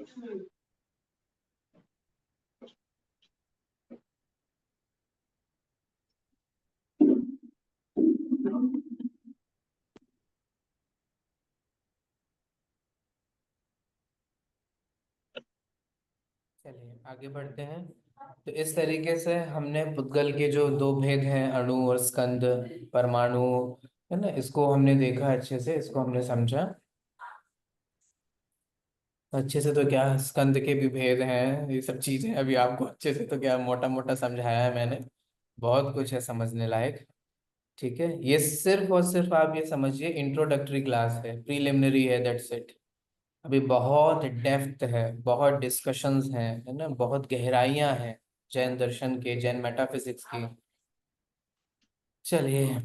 चलिए आगे बढ़ते हैं। तो इस तरीके से हमने पुद्गल के जो दो भेद हैं, अणु और स्कंद, परमाणु, है ना, इसको हमने देखा अच्छे से, इसको हमने समझा अच्छे से। तो क्या स्कंद के भी भेद हैं, ये सब चीजें अभी आपको अच्छे से तो क्या मोटा मोटा समझाया है मैंने। बहुत कुछ है समझने लायक। ठीक है, ये सिर्फ और सिर्फ आप ये समझिए इंट्रोडक्टरी क्लास है, प्रीलिमिनरी है, दैट्स इट। अभी बहुत डेप्थ है, बहुत डिस्कशंस हैं, है ना, बहुत गहराइयां हैं जैन दर्शन के, जैन मेटाफिजिक्स की। चलिए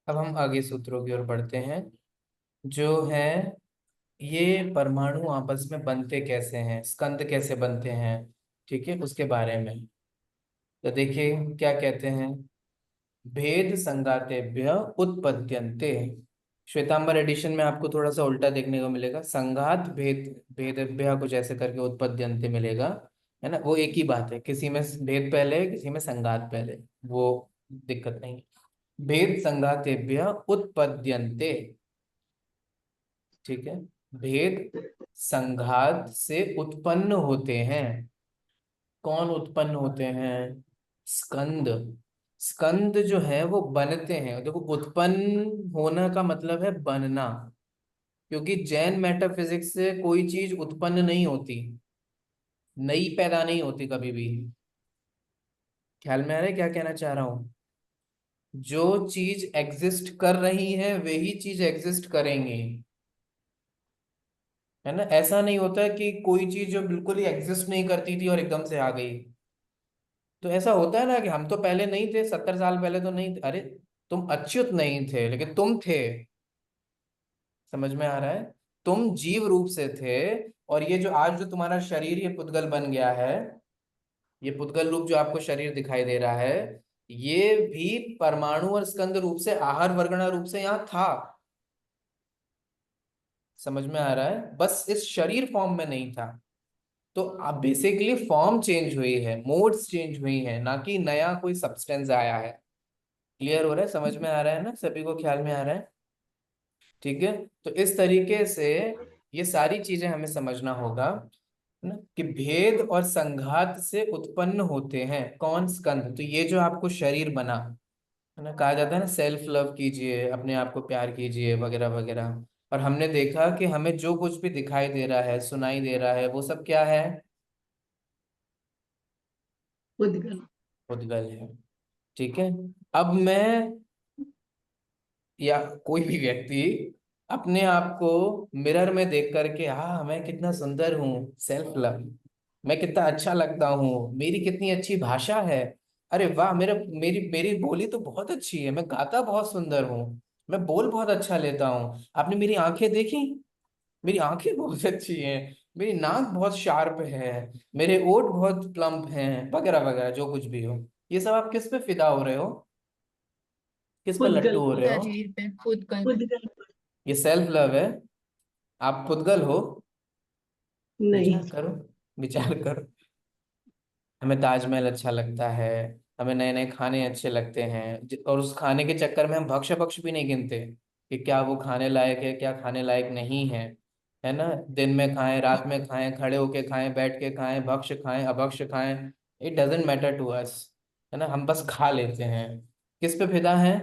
अब हम आगे सूत्रों की ओर बढ़ते हैं, जो है ये परमाणु आपस में बनते कैसे हैं, स्कंद कैसे बनते हैं, ठीक है, उसके बारे में। तो देखिए क्या कहते हैं, भेद संघातेभ्य उत्पद्यन्ते। श्वेतांबर एडिशन में आपको थोड़ा सा उल्टा देखने को मिलेगा, संघात भेद भेदेभ्य कुछ ऐसे करके उत्पद्यन्ते मिलेगा, है ना। वो एक ही बात है, किसी में भेद पहले है, किसी में संघात पहले, वो दिक्कत नहीं। भेद संघातेभ्य उत्पद्यन्ते, ठीक है। भेद संघात से उत्पन्न होते हैं। कौन उत्पन्न होते हैं? स्कंद। स्कंद जो है वो बनते हैं, देखो उत्पन्न होना का मतलब है बनना, क्योंकि जैन मेटाफिजिक्स से कोई चीज उत्पन्न नहीं होती, नई पैदा नहीं होती कभी भी। ख्याल में आ रहा है क्या कहना चाह रहा हूं? जो चीज एग्जिस्ट कर रही है वही चीज एग्जिस्ट करेंगे, है ना। ऐसा नहीं होता है कि कोई चीज जो बिल्कुल ही एग्जिस्ट नहीं करती थी और एकदम से आ गई। तो ऐसा होता है ना कि हम तो पहले नहीं थे, 70 साल पहले तो नहीं थे, अरे तुम अच्युत नहीं थे लेकिन तुम थे। समझ में आ रहा है? तुम जीव रूप से थे, और ये जो आज जो तुम्हारा शरीर ये पुद्गल बन गया है, ये पुद्गल रूप जो आपको शरीर दिखाई दे रहा है, ये भी परमाणु और स्कंद रूप से, आहार वर्गणा रूप से यहाँ था। समझ में आ रहा है? बस इस शरीर फॉर्म में नहीं था। तो अब बेसिकली फॉर्म चेंज हुई है, मोड्स चेंज हुई है, ना कि नया कोई सब्सटेंस आया है। क्लियर हो रहा है? समझ में आ रहा है ना सभी को? ख्याल में आ रहा है? ठीक है। तो इस तरीके से ये सारी चीजें हमें समझना होगा, है ना, कि भेद और संघात से उत्पन्न होते हैं कौन? स्कंद। तो ये जो आपको शरीर बना, है ना, कहा जाता है ना सेल्फ लव कीजिए, अपने आप को प्यार कीजिए, वगैरह वगैरह। और हमने देखा कि हमें जो कुछ भी दिखाई दे रहा है, सुनाई दे रहा है, वो सब क्या है? उद्गल। उद्गल है। ठीक है। अब मैं या कोई भी व्यक्ति अपने आप को मिरर में देख करके, हाँ मैं कितना सुंदर हूँ, सेल्फ लव, मैं कितना अच्छा लगता हूँ, मेरी कितनी अच्छी भाषा है, अरे वाह मेरा मेरी मेरी बोली तो बहुत अच्छी है, मैं गाता बहुत सुंदर हूँ, मैं बोल बहुत अच्छा लेता हूँ, आपने मेरी आंखें देखी, मेरी आंखें बहुत अच्छी हैं, मेरी नाक बहुत शार्प है, मेरे ओठ बहुत प्लम्प हैं, वगैरह वगैरह जो कुछ भी हो। ये सब आप किस पे फिदा हो रहे हो? किस पे लट्टू उद्गल। हो रहे हो? शरीर पे, उद्गल पे। उद्गल। ये सेल्फ लव है? आप पुद्गल हो? नहीं। विचार करो, विचार करो। हमें ताजमहल अच्छा लगता है, हमें नए नए खाने अच्छे लगते हैं, और उस खाने के चक्कर में हम भक्ष्य भक्ष भी नहीं गिनते कि क्या वो खाने लायक है, क्या खाने लायक नहीं है, है ना। दिन में खाएं, रात में खाएं, खड़े होके खाएं, बैठ के खाएं, भक्ष्य खाएं, अभक्ष्य खाएं, it doesn't matter to us, है ना, हम बस खा लेते हैं। किस पे फिदा है?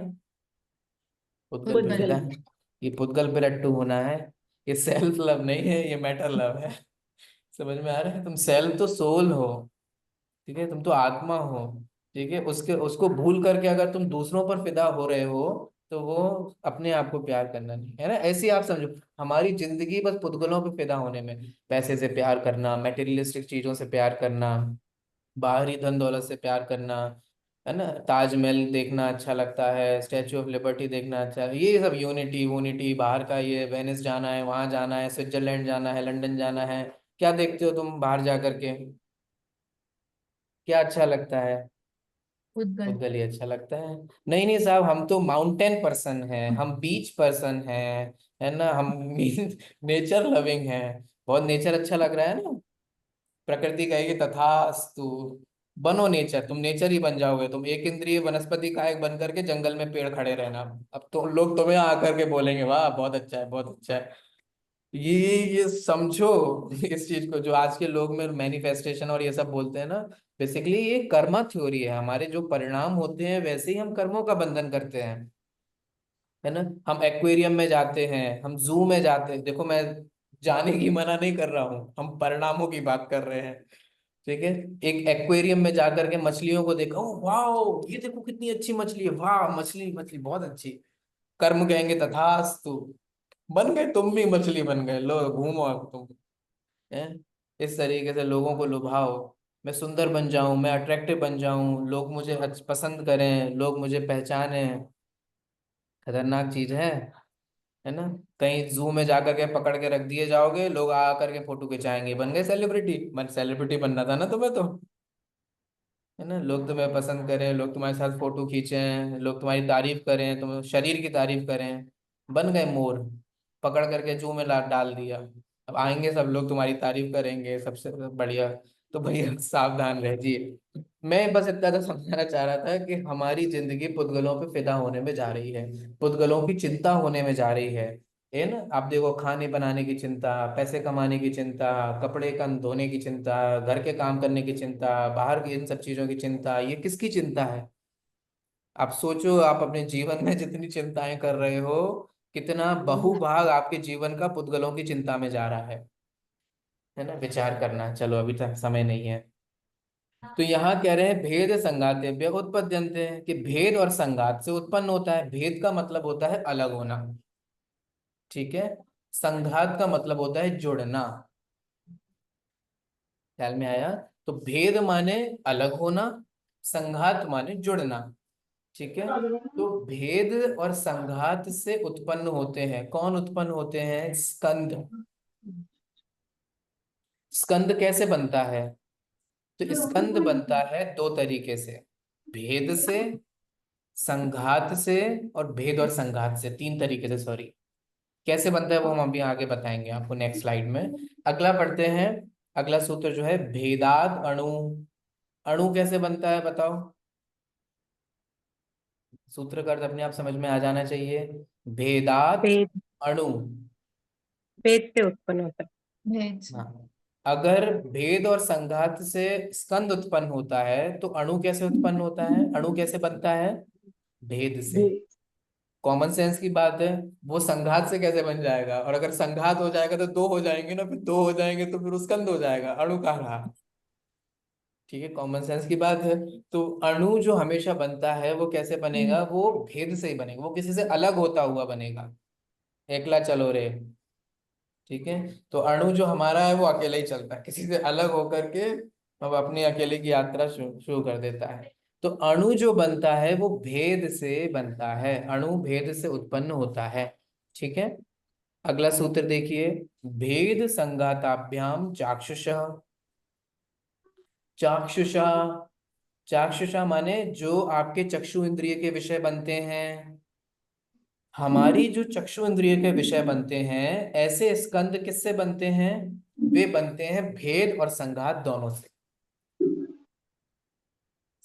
पुद्गल पे उद्गल। फिदा है। ये पुद्गल पे लट्टू होना है, ये सेल्फ लव नहीं है, ये मैटर लव है। समझ में आ रहा है? तुम सेल्फ तो सोल हो, ठीक है, तुम तो आत्मा हो, ठीक है, उसके उसको भूल करके अगर तुम दूसरों पर फिदा हो रहे हो, तो वो अपने आप को प्यार करना नहीं है ना। ऐसे ही आप समझो, हमारी जिंदगी बस पुद्गलों पे फिदा होने में, पैसे से प्यार करना, मेटेरियलिस्टिक चीजों से प्यार करना, बाहरी धन दौलत से प्यार करना, है ना, ताजमहल देखना अच्छा लगता है, स्टैचू ऑफ लिबर्टी देखना अच्छा है, ये सब यूनिटी वूनिटी, बाहर का ये वेनिस जाना है, वहां जाना है, स्विट्जरलैंड जाना है, लंदन जाना है, क्या देखते हो तुम बाहर जा करके? क्या अच्छा लगता है? उद्गल। उद्गल ही अच्छा लगता है। नहीं नहीं साहब, हम तो माउंटेन पर्सन हैं, हम बीच पर्सन हैं, है ना हम। नेचर लविंग हैं। बहुत नेचर अच्छा लग रहा है ना। प्रकृति कहेगी तथास्तु। बनो नेचर, तुम नेचर ही बन जाओगे, तुम एक इंद्रिय वनस्पति कायक बन करके जंगल में पेड़ खड़े रहना। अब तो लोग तुम्हें आकर के बोलेंगे वाह बहुत अच्छा है, बहुत अच्छा है। ये समझो। इस चीज को जो आज के लोग में मैनिफेस्टेशन और ये सब बोलते हैं ना, बेसिकली ये कर्मा थ्योरी है। हमारे जो परिणाम होते हैं वैसे ही हम कर्मों का बंधन करते हैं, है ना। हम एक्वेरियम में जाते हैं, हम जू में जाते हैं, देखो मैं जाने की मना नहीं कर रहा हूँ, हम परिणामों की बात कर रहे हैं। ठीक है। एक एक्वेरियम में जाकर के मछलियों को देखा, ओ वाह ये देखो कितनी अच्छी मछली है, वाह मछली मछली बहुत अच्छी। कर्म कहेंगे तथास्तु। बन गए, तुम भी मछली बन गए, लो घूमो अब तुम। हैं। इस तरीके से लोगों को लुभाओ। मैं सुंदर बन जाऊं, मैं अट्रैक्टिव बन जाऊं, लोग मुझे पसंद करें, लोग मुझे पहचाने। खतरनाक चीज है ना। कहीं जू में जाकर के पकड़ के रख दिए जाओगे, लोग आ करके फोटो खिंचाएंगे, बन गए सेलिब्रिटी। मन सेलिब्रिटी बनना था ना तुम्हें तो, है ना। लोग तुम्हें पसंद करें, लोग तुम्हारे साथ फोटो खींचें, लोग तुम्हारी तारीफ करें, तुम शरीर की तारीफ करें। बन गए मोर। पकड़ करके जू में ला डाल दिया। अब आएंगे सब लोग तुम्हारी तारीफ करेंगे, सबसे बढ़िया। तो भैया सावधान रहिए। मैं बस इतना तो समझाना चाह रहा था कि हमारी जिंदगी पुद्गलों पे फिदा होने में जा रही है। पुद्गलों की चिंता होने में जा रही है ना। आप देखो, खाने बनाने की चिंता, पैसे कमाने की चिंता, कपड़े का धोने की चिंता, घर के काम करने की चिंता, बाहर की इन सब चीजों की चिंता, ये किसकी चिंता है। आप सोचो, आप अपने जीवन में जितनी चिंताएं कर रहे हो, कितना बहुभाग आपके जीवन का पुद्गलों की चिंता में जा रहा है ना। विचार करना। चलो अभी तक समय नहीं है। तो यहाँ कह रहे हैं भेद संघातेभ्य उत्पद्यन्ते हैं, कि भेद और संघात से उत्पन्न होता है। भेद का मतलब होता है अलग होना। ठीक है। संघात का मतलब होता है जुड़ना। ख्याल में आया। तो भेद माने अलग होना, संघात माने जुड़ना। ठीक है। तो भेद और संघात से उत्पन्न होते हैं, कौन उत्पन्न होते हैं, स्कंद। स्कंद कैसे बनता है। तो स्कंद बनता है दो तरीके से। भेद से, संघात से, और भेद और संघात से, तीन तरीके से, सॉरी। कैसे बनता है वो हम अभी आगे बताएंगे आपको नेक्स्ट स्लाइड में। अगला पढ़ते हैं। अगला सूत्र जो है भेदाद अणु। अणु कैसे बनता है बताओ। सूत्र का अर्थ अपने आप समझ में आ जाना चाहिए। भेदात भेद। अणु। भेद से उत्पन्न होता है। हाँ। अगर भेद और संघात से स्कंद उत्पन्न होता है तो अणु कैसे उत्पन्न होता है, अणु कैसे बनता है, भेद से। भेद। कॉमन सेंस की बात है। वो संघात से कैसे बन जाएगा, और अगर संघात हो जाएगा तो दो हो जाएंगे ना, फिर दो हो जाएंगे तो फिर वो स्कंद हो जाएगा, अणु कहाँ रहा। ठीक है, कॉमन सेंस की बात है। तो अणु जो हमेशा बनता है वो कैसे बनेगा, वो भेद से ही बनेगा, वो किसी से अलग होता हुआ बनेगा। एकला चलो रे। ठीक है। तो अणु जो हमारा है वो अकेला ही चलता है, किसी से अलग होकर के अब अपनी अकेले की यात्रा शुरू शुरू कर देता है। तो अणु जो बनता है वो भेद से बनता है, अणु भेद से उत्पन्न होता है। ठीक है। अगला सूत्र देखिए। भेद संघाताभ्याम चाक्षुषः। चाक्षुषा। चाक्षुषा माने जो आपके चक्षु इंद्रिय के विषय बनते हैं। हमारी जो चक्षु इंद्रिय के विषय बनते हैं, ऐसे स्कंद किससे बनते हैं, वे बनते हैं भेद और संघात दोनों से।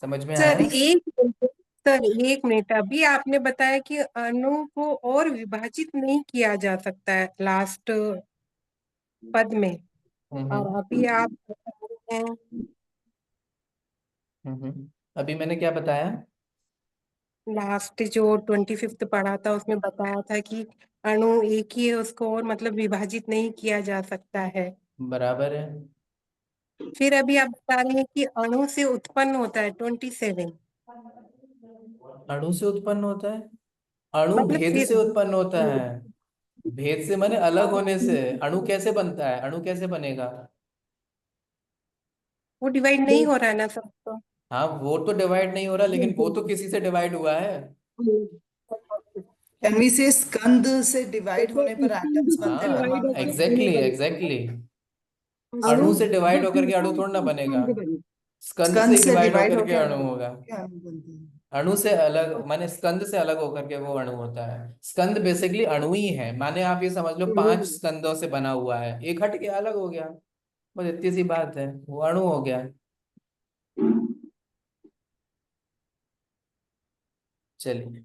समझ में सर आया। एक मिनट। सर एक मिनट, अभी आपने बताया कि अणु को और विभाजित नहीं किया जा सकता है लास्ट पद में, और हम्म। अभी आप बता रहे हैं अभी मैंने क्या बताया। लास्ट जो 25th पढ़ा था उसमें बताया था कि अणु एक ही है, उसको और मतलब विभाजित नहीं किया जा सकता है। बराबर है। फिर अभी आप बता रहे हैं कि अणु से उत्पन्न होता है 27। अणु से उत्पन्न होता है। अणु मतलब भेद फिर से उत्पन्न होता है। भेद से माने अलग होने से। अणु कैसे बनता है, अणु कैसे बनेगा। वो डिवाइड नहीं हो रहा है ना सब तो। हाँ वो तो डिवाइड नहीं हो रहा, लेकिन वो तो किसी से डिवाइड हुआ है। एमी से स्कंद से डिवाइड जैसे होने पर स्कंद एटम्स से बनते हैं डिवाइड परमाणु होकर बनते हैं। अणु एग्जैक्टली बनता एग्जैक्टली। है। अणु अणु से जो डिवाइड होकर के टूटा अणु थोड़ा ना उससे बनेगा। स्कंद बने। स्कंद से स्कंद ही से डिवाइड डिवाइड होकर के होके अणु होगा। क्या अणु बनते हैं? अणु से अलग माने स्कंद से अलग होकर के वो अणु होता है। स्कंद बेसिकली अणु ही है, माने आप ये समझ लो 5 स्कंदों से बना हुआ है, एक हट गया अलग हो गया, बस इतनी सी बात है, वो अणु हो गया। चलिए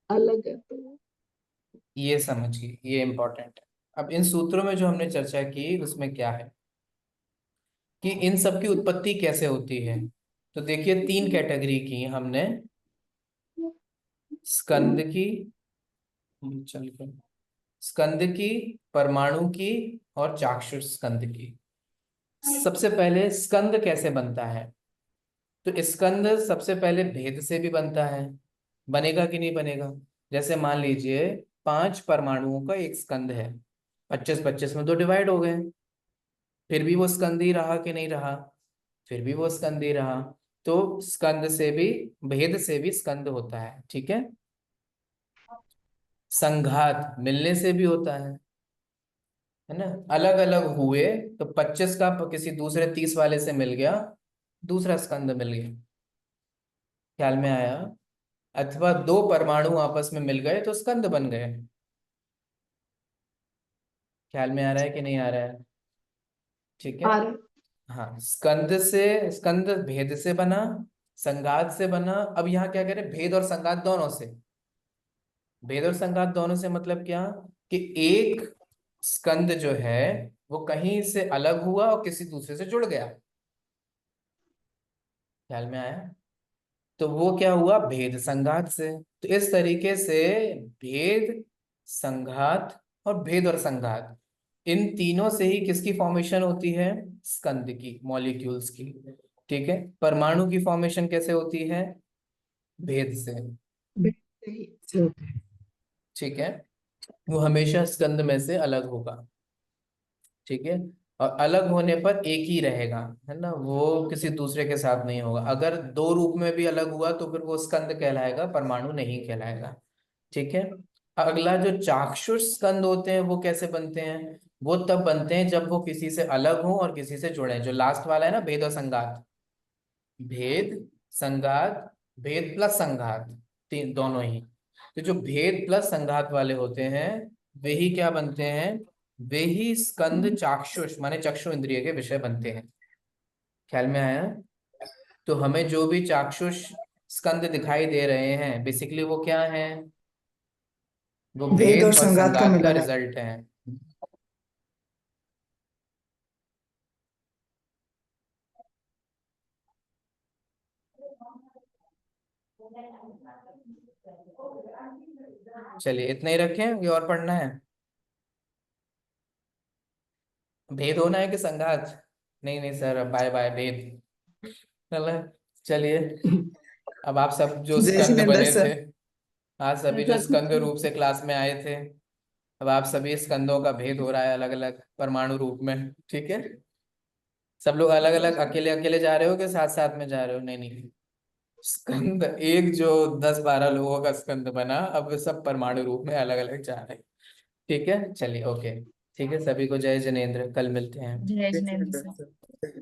अलग है तो ये समझिए, ये इंपॉर्टेंट है। अब इन सूत्रों में जो हमने चर्चा की उसमें क्या है कि इन सब की उत्पत्ति कैसे होती है। तो देखिए 3 कैटेगरी की हमने, स्कंद की, चल के स्कंद की, परमाणु की और चाक्षुष स्कंद की। सबसे पहले स्कंद कैसे बनता है। तो स्कंद सबसे पहले भेद से भी बनता है, बनेगा कि नहीं बनेगा। जैसे मान लीजिए 5 परमाणुओं का एक स्कंद है, 25-25 में 2 डिवाइड हो गए, फिर भी वो स्कंद ही रहा कि नहीं रहा, फिर भी वो स्कंद ही रहा। तो स्कंद से भी, भेद से भी स्कंद होता है, ठीक है। संघात मिलने से भी होता है ना, अलग अलग हुए तो 25 का किसी दूसरे 30 वाले से मिल गया, दूसरा स्कंद मिल गया, ख्याल में आया। अथवा 2 परमाणु आपस में मिल गए तो स्कंद बन गए, ख्याल में आ रहा है कि नहीं आ रहा है, ठीक है। आ रहा हाँ, स्कंद से, स्कंद भेद से बना, संघात से बना। अब यहाँ क्या करें, भेद और संघात दोनों से। भेद और संघात दोनों से मतलब क्या, कि एक स्कंद जो है वो कहीं से अलग हुआ और किसी दूसरे से जुड़ गया, ख्याल में आया। तो वो क्या हुआ, भेद संघात से। तो इस तरीके से भेद, संघात और भेद और संघात, इन तीनों से ही किसकी फॉर्मेशन होती है, स्कंद की, मॉलिक्यूल्स की, ठीक है। परमाणु की फॉर्मेशन कैसे होती है, भेद से, है। ठीक है। वो हमेशा स्कंद में से अलग होगा, ठीक है। और अलग होने पर एक ही रहेगा, है ना, वो किसी दूसरे के साथ नहीं होगा। अगर 2 रूप में भी अलग हुआ तो फिर वो स्कंद कहलाएगा, परमाणु नहीं कहलाएगा, ठीक है। अगला जो चाक्षुष स्कंद होते हैं वो कैसे बनते हैं, वो तब बनते हैं जब वो किसी से अलग हो और किसी से जुड़े। जो लास्ट वाला है ना, भेद और संघात, भेद, संघात, भेद प्लस संघात, तीन दोनों ही। तो जो भेद प्लस संघात वाले होते हैं वे ही क्या बनते हैं, वे ही स्कंद चाक्षुष माने चक्षु इंद्रिय के विषय बनते हैं, ख्याल में आया। तो हमें जो भी चाक्षुष स्कंद दिखाई दे रहे हैं बेसिकली वो क्या है, वो भेद और भेद और संघात का संघात का मिलन है। रिजल्ट है। चलिए इतना ही रखें, ये और पढ़ना है, भेद होना है कि संघात। नहीं नहीं सर, बाय बाय भेद, चलो। चलिए, अब आप सब जो जय स्कंद जिनेन्द्र बने थे, सर। आज सभी जो स्कंद रूप से क्लास में आए थे, अब आप सभी स्कंदों का भेद हो रहा है अलग अलग परमाणु रूप में, ठीक है। सब लोग अलग अलग, अकेले अकेले जा रहे हो कि साथ साथ में जा रहे हो, नहीं नहीं, स्कंद एक जो 10-12 लोगों का स्कंद बना, अब सब परमाणु रूप में अलग अलग जा रहे हैं, ठीक है। चलिए ओके, ठीक है, सभी को जय जिनेन्द्र, कल मिलते हैं। जय जय जिनेन्द्र जिनेन्द्र सर। सर।